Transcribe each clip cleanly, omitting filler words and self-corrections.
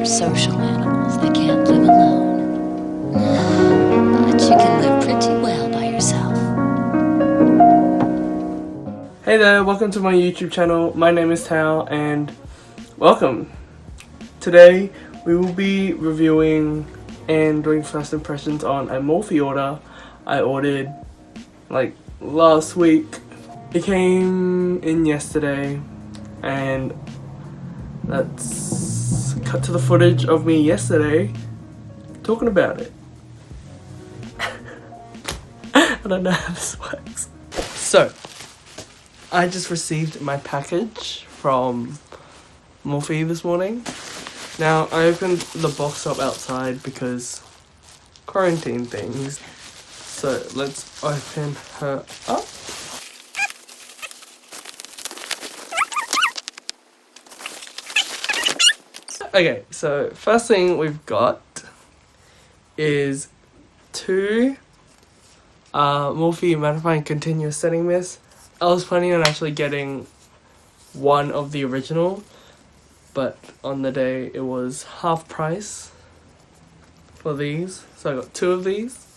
are social animals that can't live alone. But you can live pretty well by yourself. Hey there, welcome to my YouTube channel. My name is Tao and welcome. Today we will be reviewing and doing first impressions on a Morphe order I ordered like last week. It came in yesterday and let's cut to the footage of me yesterday talking about it. I don't know how this works. So, I just received my package from Morphe this morning. Now, I opened the box up outside because quarantine things. So, let's open her up. Okay, so first thing we've got is two Morphe Mattifying Continuous Setting Mist. I was planning on actually getting one of the original, but on the day it was half price for these, so I got two of these.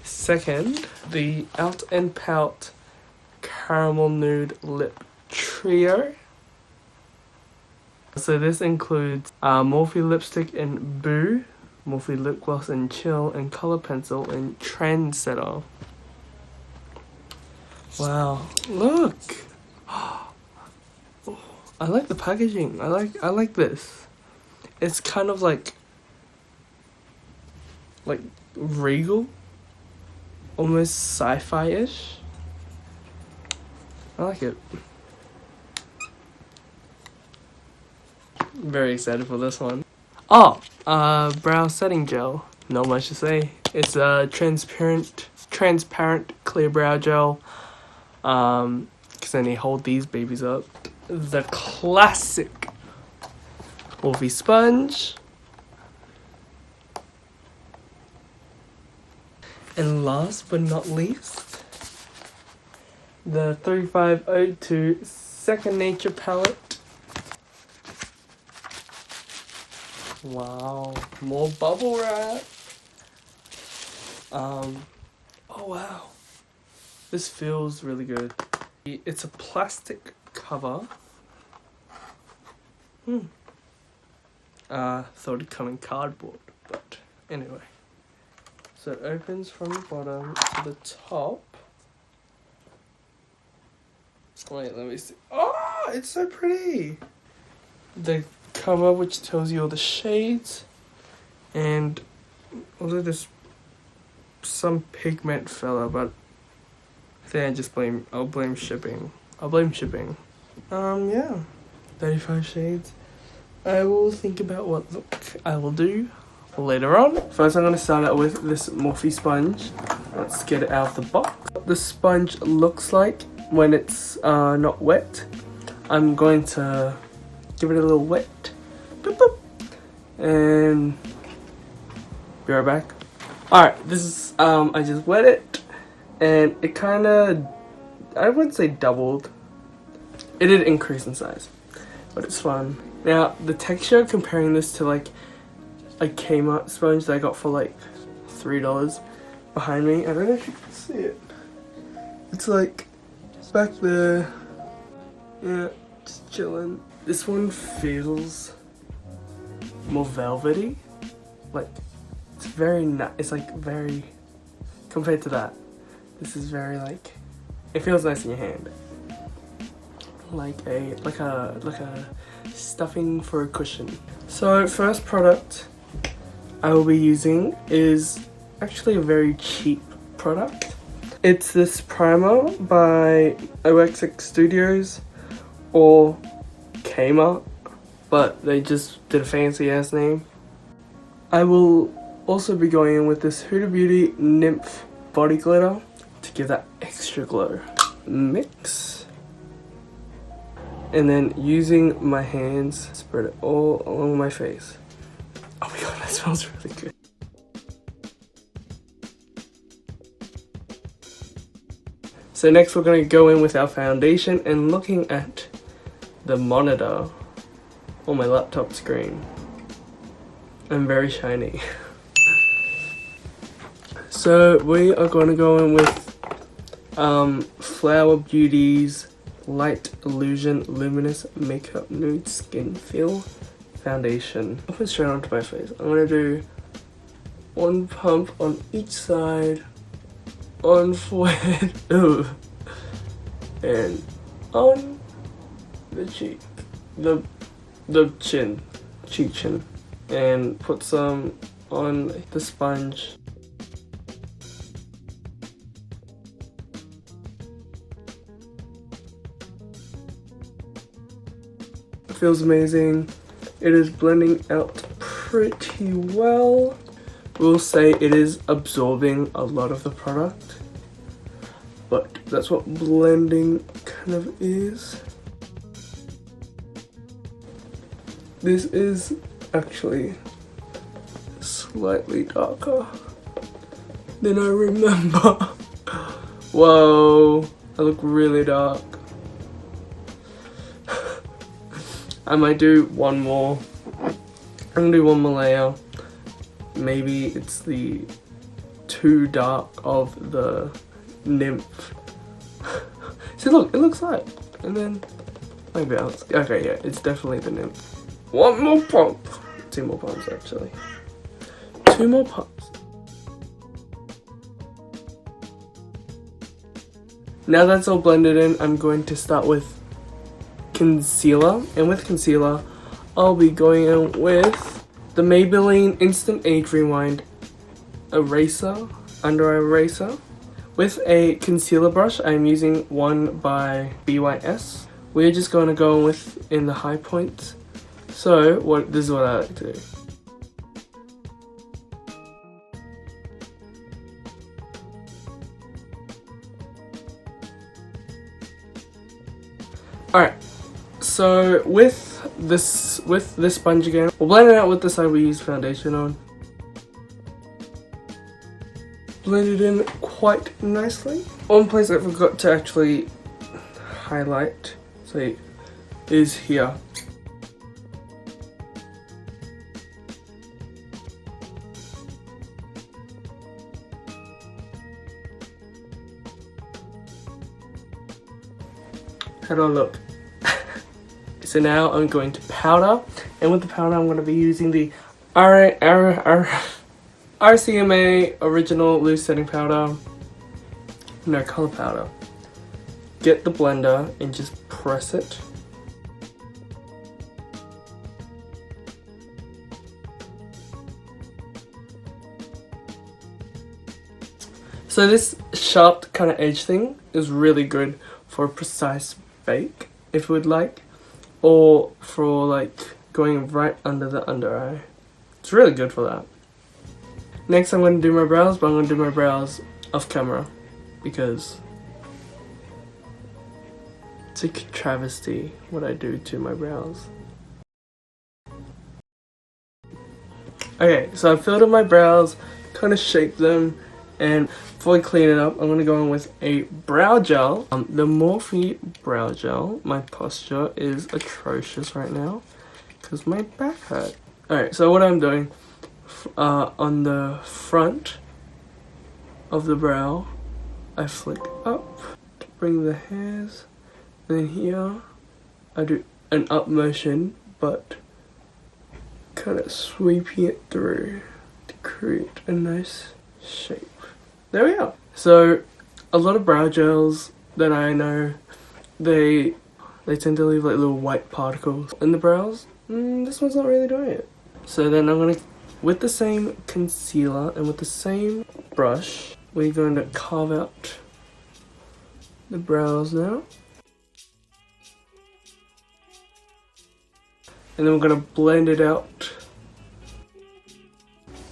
Second, the Out and Pout Caramel Nude Lip Trio. So this includes Morphe lipstick in Boo, Morphe lip gloss in Chill, and color pencil in Trendsetter. Wow, look! Oh, I like the packaging. I like this. It's kind of like regal, almost sci-fi-ish. I like it. Very excited for this one. Oh, brow setting gel. Not much to say. It's a transparent clear brow gel. Because then you hold these babies up. The classic Morphe sponge. And last but not least, the 3502 Second Nature palette. Wow, more bubble wrap. Oh wow, this feels really good. It's a plastic cover. Thought it'd come in cardboard, but anyway. So it opens from the bottom to the top. Wait, let me see. Oh, it's so pretty. The cover, which tells you all the shades, and although there's some pigment fella, but I think I'll blame shipping. Yeah, 35 shades. I will think about what look I will do later on. First, I'm going to start out with this Morphe sponge. Let's get it out of the box. What the sponge looks like when it's not wet. I'm going to give it a little wet. Boop, boop. And be right back. Alright, this is, I just wet it. And it kind of, I wouldn't say doubled. It did increase in size. But it's fun. Now, the texture, comparing this to like a Kmart sponge that I got for like $3 behind me. I don't know if you can see it. It's like back there. Yeah, just chilling. This one feels more velvety. Like, it's very it's like very, compared to that, this is very like, it feels nice in your hand. Like a stuffing for a cushion. So first product I will be using is actually a very cheap product. It's this primer by OXX Studios or Kmart, but they just did a fancy ass name. I will also be going in with this Huda Beauty Nymph Body Glitter to give that extra glow. Mix. And then using my hands, spread it all along my face. Oh my god, that smells really good. So next we're going to go in with our foundation and looking at the monitor on my laptop screen. and very shiny. So we are going to go in with Flower Beauty's Light Illusion Luminous Makeup Nude Skin Feel Foundation. I'll put it straight onto my face. I'm going to do one pump on each side, on forehead, and on the cheek, the chin, cheek chin, and put some on the sponge. It feels amazing. It is blending out pretty well. We'll say it is absorbing a lot of the product, but that's what blending kind of is. This is actually slightly darker than I remember. Whoa, I look really dark. I might do one more. I'm gonna do one more layer. Maybe it's the too dark of the nymph. See, look, it looks like. And then maybe else. Okay, yeah, it's definitely the nymph. One more pump. 2 more pumps actually. 2 more pumps. Now that's all blended in, I'm going to start with concealer. And with concealer, I'll be going in with the Maybelline Instant Age Rewind Eraser, Under Eye Eraser. With a concealer brush, I'm using one by BYS. We're just going to go with in the high points. So this is what I like to do. Alright, so with this sponge again, we'll blend it out with the side we use foundation on. Blend it in quite nicely. One place I forgot to actually highlight, so is here. How do I look? So now I'm going to powder, and with the powder I'm going to be using the RCMA Original Loose Setting Powder. No, color powder. Get the blender and just press it. So this sharp kind of edge thing is really good for a precise bake, if you would like, or for like going right under the under eye. It's really good for that. Next I'm going to do my brows, but I'm going to do my brows off camera because it's a travesty what I do to my brows. Okay, so I've filled in my brows, kind of shaped them, and before I clean it up, I'm going to go in with a brow gel. The Morphe brow gel. My posture is atrocious right now because my back hurt. Alright, so what I'm doing, on the front of the brow, I flick up to bring the hairs, and then here I do an up motion, but kind of sweeping it through to create a nice shape. There we go. So a lot of brow gels that I know, they tend to leave like little white particles in the brows. This one's not really doing it. So then I'm gonna, with the same concealer and with the same brush, we're going to carve out the brows now. And then we're gonna blend it out.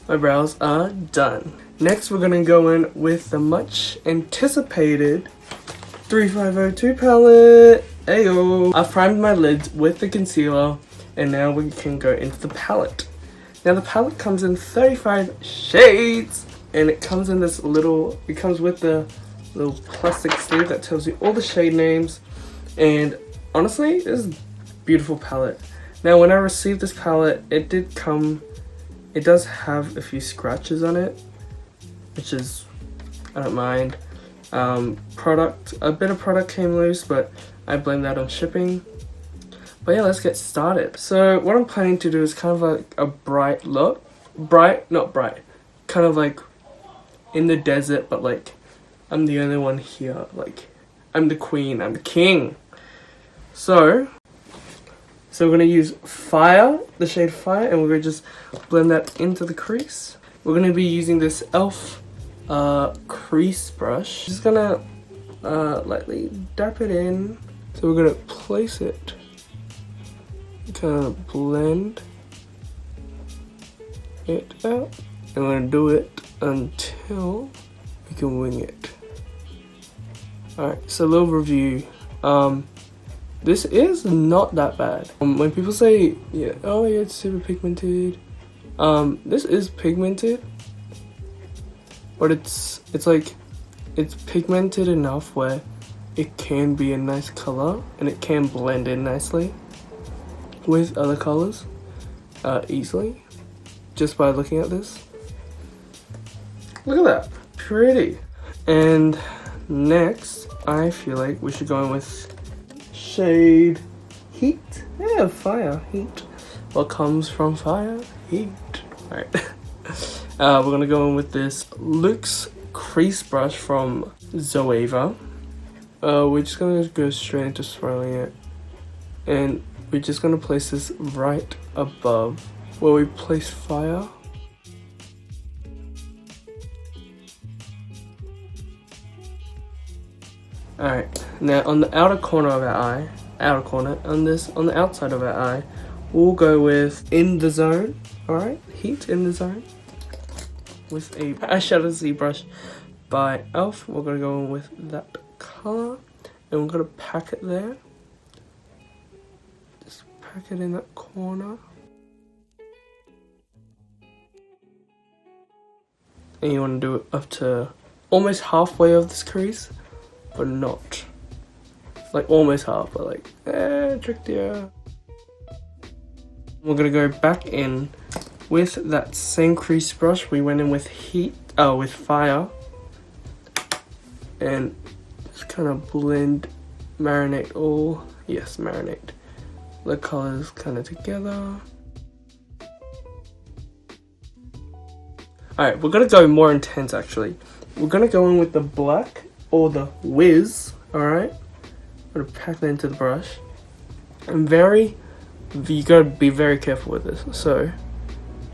My brows are done. Next we're gonna go in with the much anticipated 3502 palette. Ayo! I've primed my lids with the concealer, and now we can go into the palette. Now the palette comes in 35 shades, and it comes in this little, it comes with the little plastic sleeve that tells you all the shade names, and honestly, this is a beautiful palette. Now when I received this palette, it did come It does have a few scratches on it, which is, I don't mind. A bit of product came loose, but I blame that on shipping. But yeah, let's get started. So what I'm planning to do is kind of like a bright look. Not bright. Kind of like in the desert, but like I'm the only one here. Like I'm the queen, I'm the king. So we're gonna use Fire, the shade Fire, and we're gonna just blend that into the crease. We're gonna be using this e.l.f. Crease brush. Just gonna lightly dab it in. So we're gonna place it, kind of blend it out, and we're gonna do it until we can wing it. Alright, so a little review. This is not that bad. When people say, yeah, oh yeah, it's super pigmented. This is pigmented, but it's pigmented enough where it can be a nice color and it can blend in nicely with other colors easily, just by looking at this. Look at that, pretty. And next, I feel like we should go in with shade Heat. Yeah, Fire, Heat. What comes from fire? Heat. Alright. We're gonna go in with this Luxe crease brush from Zoeva. We're just gonna go straight into swirling it, and we're just gonna place this right above where we place Fire. Alright, now on the outer corner of our eye, on the outside of our eye, we'll go with In the Zone. Alright, Heat in the Zone. With a eyeshadow Z brush by e.l.f. We're gonna go in with that color, and we're gonna pack it there. Just pack it in that corner. And you wanna do it up to almost halfway of this crease, but not like almost half, but like tricked you. We're gonna go back in with that same crease brush. We went in with with Fire, and just kind of marinate the colors kind of together. Alright, we're gonna go more intense actually. We're gonna go in with the black or the Whiz, alright? I'm gonna pack that into the brush. And you gotta be very careful with this. So,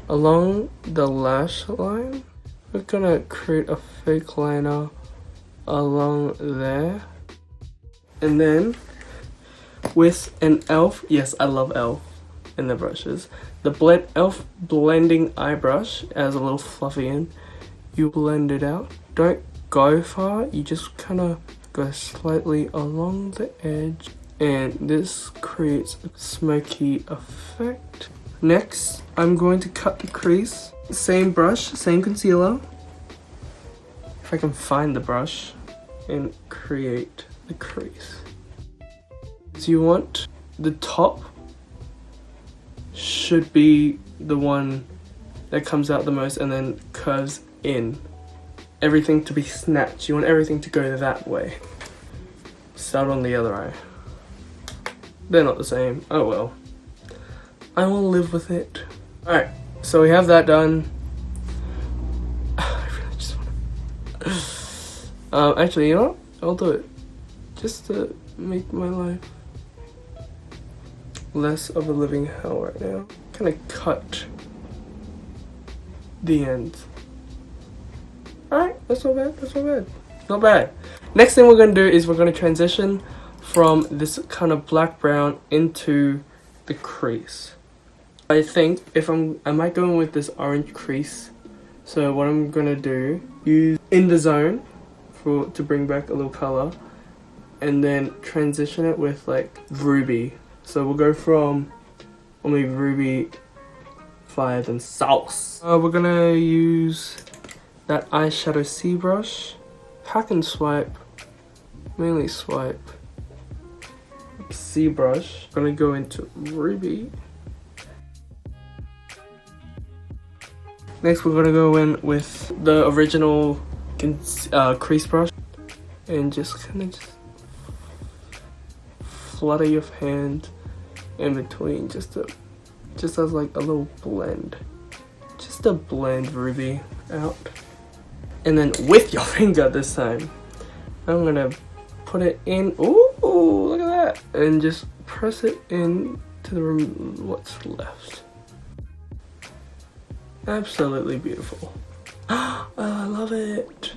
along the lash line, we're gonna create a fake liner along there. And then, with an e.l.f., yes, I love e.l.f. in the brushes. The e.l.f. blending eye brush as a little fluffy end. You blend it out. Don't go far, you just kind of go slightly along the edge, and this creates a smoky effect. Next, I'm going to cut the crease. Same brush, same concealer. If I can find the brush, and create the crease. So you want the top should be the one that comes out the most and then curves in. Everything to be snatched. You want everything to go that way. Start on the other eye. They're not the same. Oh well. I will live with it. Alright, so we have that done. I really just want actually, you know what? I'll do it. Just to make my life less of a living hell right now. Kind of cut the ends. Alright, that's not bad, Not bad. Next thing we're going to do is we're going to transition from this kind of black brown into the crease. I think I might go in with this orange crease. So what I'm going to do, use In the Zone to bring back a little color, and then transition it with like Ruby. So we'll go from only Ruby, Fire, then Sauce. We're going to use that eyeshadow C brush, pack and swipe, mainly swipe. C brush, I'm gonna go into Ruby. Next we're gonna go in with the original crease brush and just kind of just flutter your hand in between just as like a little blend. Just to blend Ruby out. And then with your finger this time, I'm gonna put it in. Ooh, look at that. And just press it in to the what's left. Absolutely beautiful. Oh, I love it.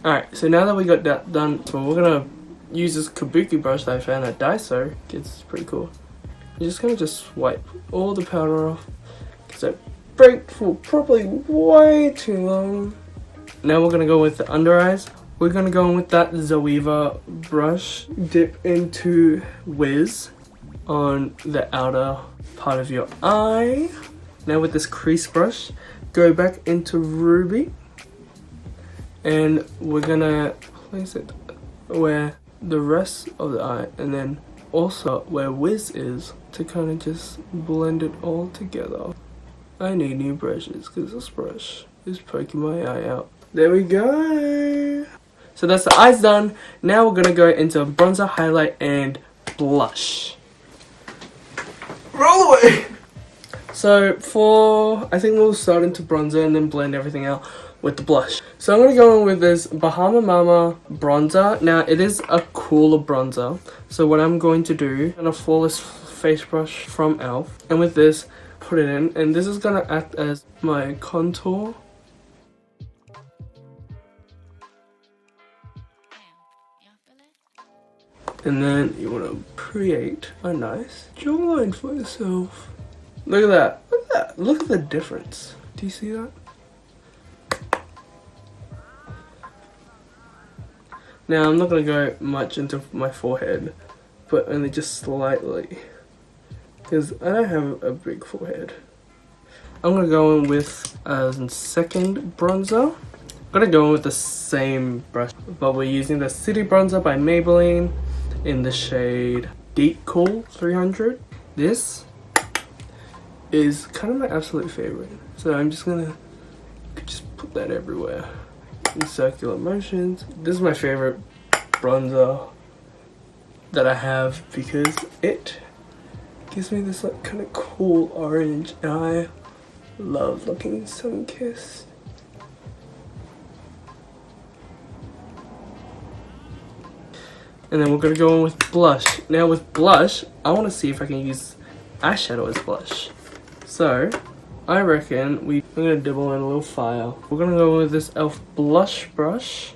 Alright, so now that we got that done, so we're gonna use this kabuki brush that I found at Daiso. It's pretty cool. You're just gonna just wipe all the powder off because that break for probably way too long. Now we're gonna go with the under eyes. We're gonna go in with that Zoeva brush. Dip into Wiz on the outer part of your eye. Now with this crease brush, go back into Ruby. And we're gonna place it where the rest of the eye, and then also where Wiz is, to kind of just blend it all together. I need new brushes because this brush is poking my eye out. There we go. So that's the eyes done. Now we're gonna go into bronzer, highlight, and blush. Roll away. So I think we'll start into bronzer and then blend everything out with the blush. So I'm gonna go in with this Bahama Mama bronzer. Now it is a cooler bronzer. So what I'm going to do, I'm gonna flawless face brush from e.l.f. and with this, put it in, and this is gonna act as my contour. And then you want to create a nice jawline for yourself. Look at that. Look at that. Look at the difference. Do you see that? Now I'm not going to go much into my forehead, but only just slightly, because I don't have a big forehead. I'm going to go in with a second bronzer. I'm going to go in with the same brush, but we're using the City Bronzer by Maybelline in the shade Deep Cool 300. This is kind of my absolute favorite, so I'm just going to just put that everywhere in circular motions. This is my favorite bronzer that I have because it gives me this like kind of cool orange, and I love looking sun-kissed. And then we're gonna go in with blush. Now with blush, I want to see if I can use eyeshadow as blush. So I reckon I'm gonna dibble in a little fire. We're gonna go with this e.l.f. blush brush,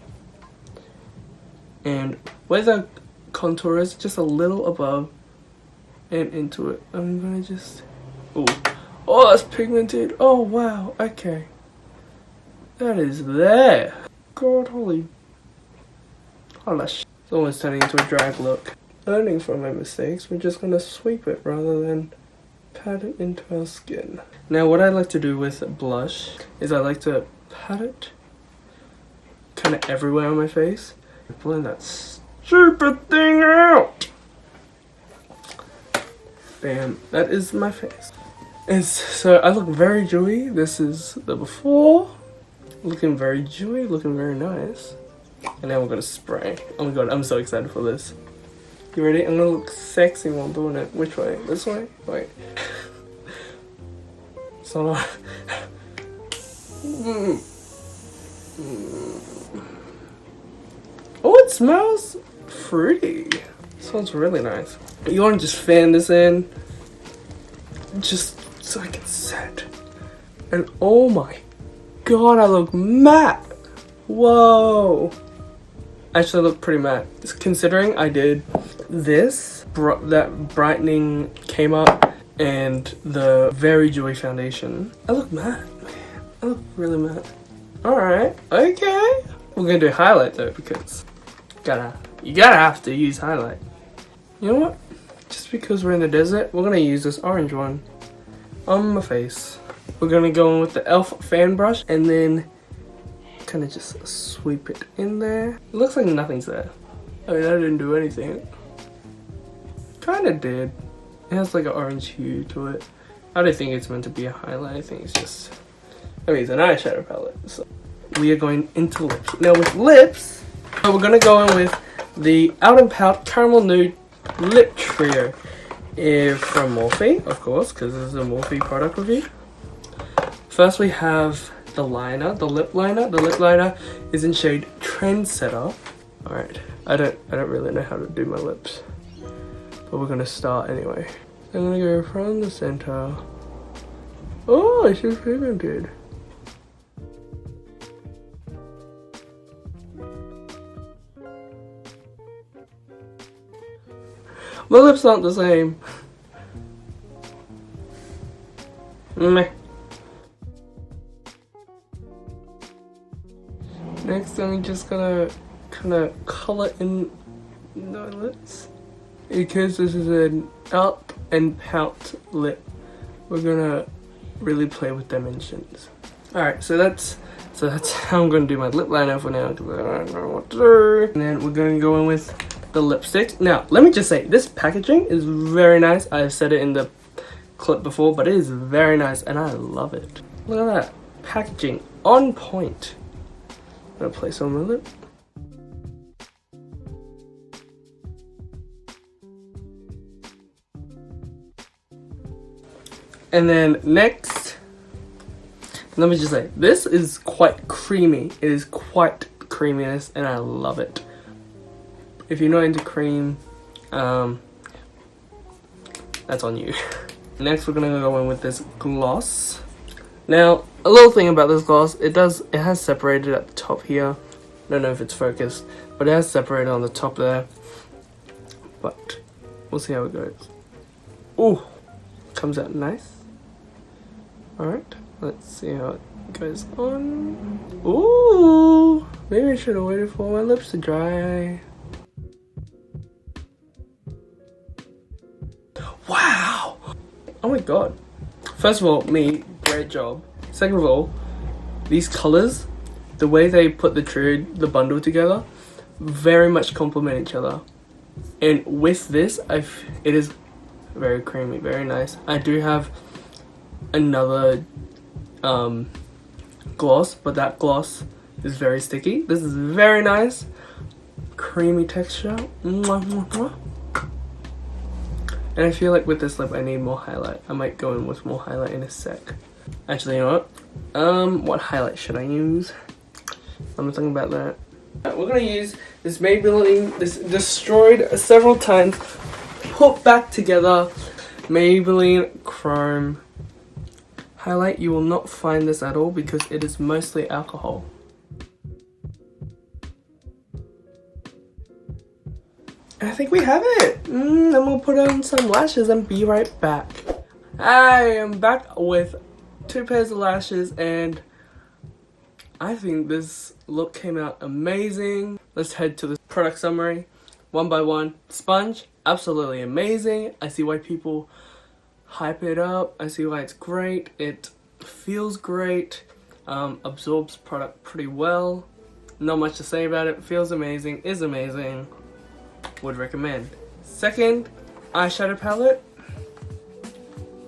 and where the contour is, just a little above and into it. I'm gonna just, oh, that's pigmented. Oh wow, okay, that is there. God, holy sh. It's almost turning into a drag look. Learning from my mistakes, we're just gonna sweep it rather than pat it into our skin. Now what I like to do with blush is I like to pat it kind of everywhere on my face. Blend that stupid thing out. Bam, that is my face. So I look very dewy. This is the before. Looking very dewy, looking very nice. And now we're gonna spray. Oh my god, I'm so excited for this. You ready? I'm gonna look sexy while I'm doing it. Which way? This way? Wait. So oh, it smells fruity. It smells really nice. You want to just fan this in, just so I can set. And oh my god, I look matte. Whoa. Actually, I look pretty matte. Considering I did this, that brightening came up, and the very dewy foundation, I look matte, man. I look really matte. Alright, okay. We're gonna do highlight though, because you gotta have to use highlight. You know what? Just because we're in the desert, we're gonna use this orange one on my face. We're gonna go in with the e.l.f. fan brush and then kind of just sweep it in there. It looks like nothing's there. I mean, I didn't do anything. Kind of did. It has like an orange hue to it. I don't think it's meant to be a highlight. I think it's just I mean, it's an eyeshadow palette. So we are going into lips. Now with lips, we're gonna go in with the Out and Pout Caramel Nude Lip Trio from Morphe, of course, because this is a Morphe product review. First we have the liner, the lip liner. The lip liner is in shade Trendsetter. Alright, I don't really know how to do my lips, but we're gonna start anyway. I'm gonna go from the center. Oh, it's just pigmented. My lips aren't the same. Meh. Next, I'm just gonna kind of color in the lips. Because this is an Out and Pout lip, we're gonna really play with dimensions. Alright, so that's how I'm gonna do my lip liner for now, because I don't know what to do. And then we're gonna go in with the lipstick. Now, let me just say, this packaging is very nice. I've said it in the clip before, but it is very nice and I love it. Look at that. Packaging on point. I'm gonna place on my lip. And then next, let me just say, this is quite creamy. It is quite creaminess and I love it. If you're not into cream, that's on you. Next, we're gonna go in with this gloss. Now, a little thing about this gloss, it has separated at the top here. I don't know if it's focused, but it has separated on the top there. But we'll see how it goes. Ooh, comes out nice. Alright, let's see how it goes on. Ooh, maybe I should have waited for my lips to dry. Wow! Oh my god. First of all, great job. Second of all, these colors, the way they put the bundle together, very much complement each other. And with this, it is very creamy, very nice. I do have another gloss, but that gloss is very sticky. This is very nice. Creamy texture. Mwah, mwah, mwah. And I feel like with this lip I need more highlight. I might go in with more highlight in a sec. Actually, you know what highlight should I use? I'm thinking about that. We're gonna use this Maybelline, this destroyed several times, put back together Maybelline Chrome highlight. You will not find this at all because it is mostly alcohol. I think we have it. I'm gonna put on some lashes and be right back. I am back with 2 pairs of lashes and I think this look came out amazing. Let's head to the product summary one by one. Sponge, absolutely amazing. I see why people hype it up. I see why it's great. It feels great. Absorbs product pretty well. Not much to say about it. Feels amazing. Is amazing. Would recommend. Second, eyeshadow palette.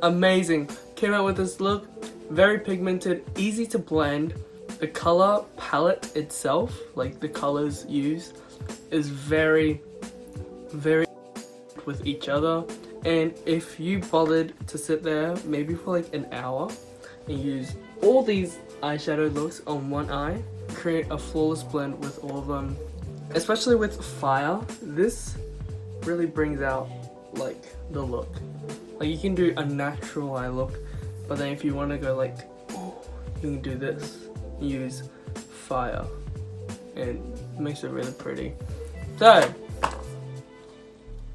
Amazing. Came out with this look. Very pigmented. Easy to blend. The color palette itself, like the colors used, is very with each other. And if you bothered to sit there maybe for like an hour and use all these eyeshadow looks on one eye, create a flawless blend with all of them. Especially with Fire, this really brings out like the look. Like you can do a natural eye look, but then if you want to go like, oh, you can do this. Use Fire and it makes it really pretty. So,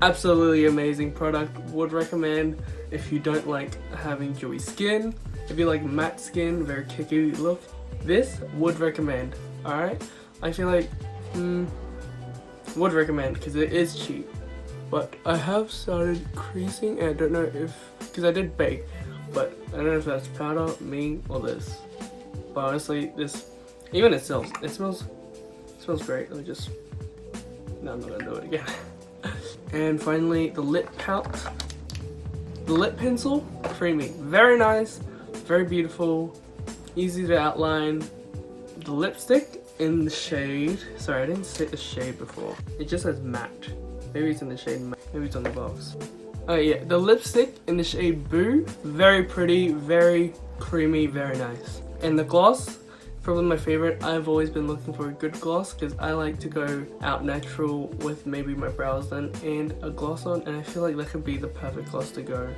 absolutely amazing product. Would recommend if you don't like having dewy skin. If you like matte skin, very kicky look, this would recommend. Alright, I feel like would recommend because it is cheap. But I have started creasing and I don't know if, because I did bake, but I don't know if that's powder, me, or this. But honestly, this, even it smells great. Let me just, no, I'm not gonna do it again. And finally, the lip pout. The lip pencil, creamy, very nice, very beautiful. easy to outline. The lipstick in the shade, sorry I didn't say the shade before, it just says matte. Maybe it's in the shade matte, maybe it's on the box. Oh yeah, the lipstick in the shade Boo, very pretty, very creamy, very nice. And the gloss, probably my favorite. I've always been looking for a good gloss because I like to go out natural with maybe my brows done and a gloss on, and I feel like that could be the perfect gloss to go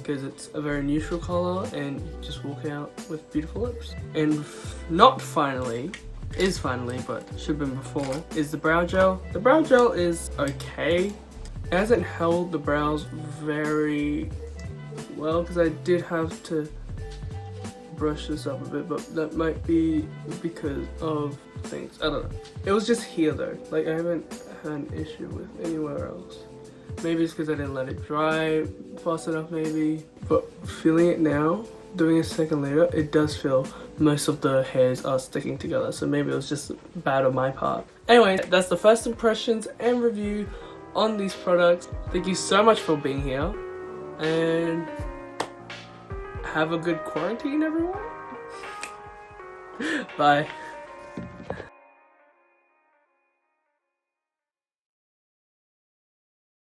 because it's a very neutral color and you just walk out with beautiful lips. And not finally, is finally, but should have been before, is the brow gel. The brow gel is okay. It hasn't held the brows very well because I did have to brush this up a bit, but that might be because of things. I don't know. It was just here though. Like I haven't had an issue with anywhere else. Maybe it's because I didn't let it dry fast enough maybe. But feeling it now, doing a second layer, it does feel most of the hairs are sticking together. So maybe it was just bad on my part. Anyway, that's the first impressions and review on these products. Thank you so much for being here. And have a good quarantine, everyone. Bye.